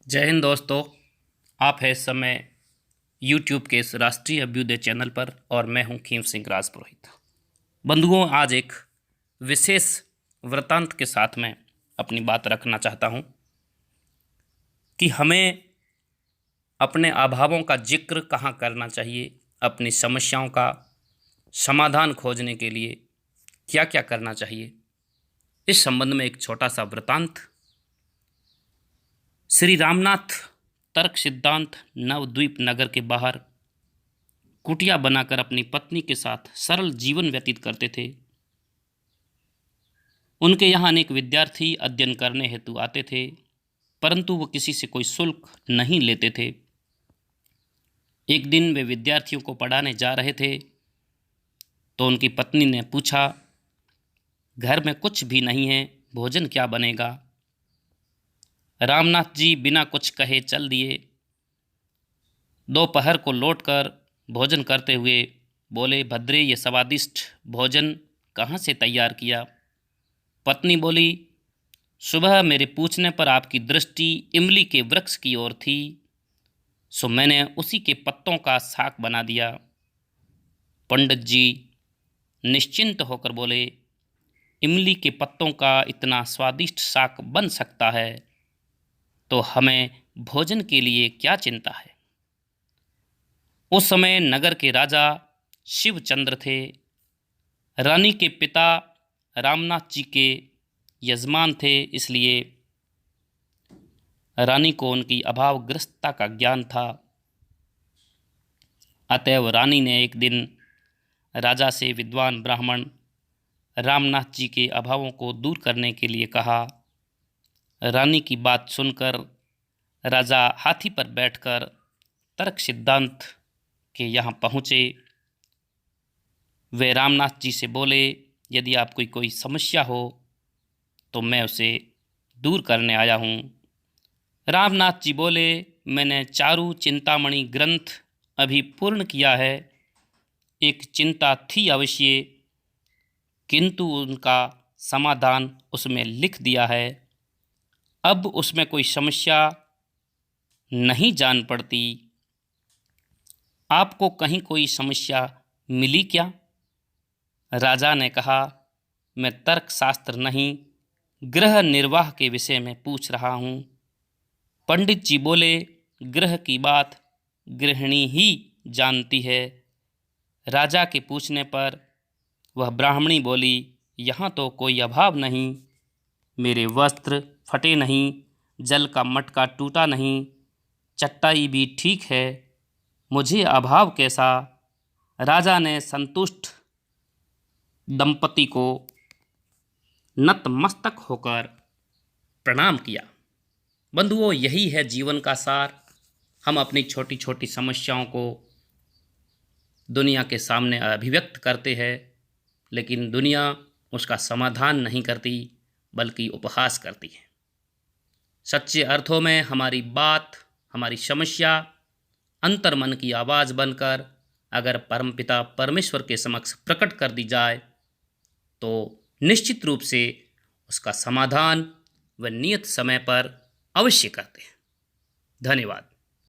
जय हिंद दोस्तों। आप है इस समय YouTube के इस राष्ट्रीय अभ्युदय चैनल पर और मैं हूं खीम सिंह राजपुरोहित। बंधुओं, आज एक विशेष वृत्तांत के साथ में अपनी बात रखना चाहता हूं कि हमें अपने अभावों का जिक्र कहाँ करना चाहिए, अपनी समस्याओं का समाधान खोजने के लिए क्या क्या करना चाहिए। इस संबंध में एक छोटा सा वृत्तांत। श्री रामनाथ तर्क सिद्धांत नवद्वीप नगर के बाहर कुटिया बनाकर अपनी पत्नी के साथ सरल जीवन व्यतीत करते थे। उनके यहाँ अनेक विद्यार्थी अध्ययन करने हेतु आते थे, परंतु वो किसी से कोई शुल्क नहीं लेते थे। एक दिन वे विद्यार्थियों को पढ़ाने जा रहे थे तो उनकी पत्नी ने पूछा, घर में कुछ भी नहीं है, भोजन क्या बनेगा। रामनाथ जी बिना कुछ कहे चल दिए। दोपहर को लौटकर भोजन करते हुए बोले, भद्रे ये स्वादिष्ट भोजन कहाँ से तैयार किया। पत्नी बोली, सुबह मेरे पूछने पर आपकी दृष्टि इमली के वृक्ष की ओर थी, सो मैंने उसी के पत्तों का साग बना दिया। पंडित जी निश्चिंत होकर बोले, इमली के पत्तों का इतना स्वादिष्ट साग बन सकता है तो हमें भोजन के लिए क्या चिंता है। उस समय नगर के राजा शिवचंद्र थे। रानी के पिता रामनाथ जी के यजमान थे, इसलिए रानी को उनकी अभावग्रस्तता का ज्ञान था। अतएव रानी ने एक दिन राजा से विद्वान ब्राह्मण रामनाथ जी के अभावों को दूर करने के लिए कहा। रानी की बात सुनकर राजा हाथी पर बैठकर तर्क सिद्धांत के यहाँ पहुँचे। वे रामनाथ जी से बोले, यदि आपको कोई समस्या हो तो मैं उसे दूर करने आया हूँ। रामनाथ जी बोले, मैंने चारु चिंतामणि ग्रंथ अभी पूर्ण किया है। एक चिंता थी अवश्य, किंतु उनका समाधान उसमें लिख दिया है। अब उसमें कोई समस्या नहीं जान पड़ती। आपको कहीं कोई समस्या मिली क्या? राजा ने कहा, मैं तर्कशास्त्र नहीं, गृह निर्वाह के विषय में पूछ रहा हूँ। पंडित जी बोले, गृह की बात गृहिणी ही जानती है। राजा के पूछने पर वह ब्राह्मणी बोली, यहाँ तो कोई अभाव नहीं, मेरे वस्त्र फटे नहीं, जल का मटका टूटा नहीं, चटाई भी ठीक है, मुझे अभाव कैसा। राजा ने संतुष्ट दंपति को नतमस्तक होकर प्रणाम किया। बंधुओं, यही है जीवन का सार। हम अपनी छोटी छोटी समस्याओं को दुनिया के सामने अभिव्यक्त करते हैं, लेकिन दुनिया उसका समाधान नहीं करती बल्कि उपहास करती है। सच्चे अर्थों में हमारी बात, हमारी समस्या अंतर्मन की आवाज़ बनकर अगर परमपिता परमेश्वर के समक्ष प्रकट कर दी जाए तो निश्चित रूप से उसका समाधान वह नियत समय पर अवश्य करते हैं। धन्यवाद।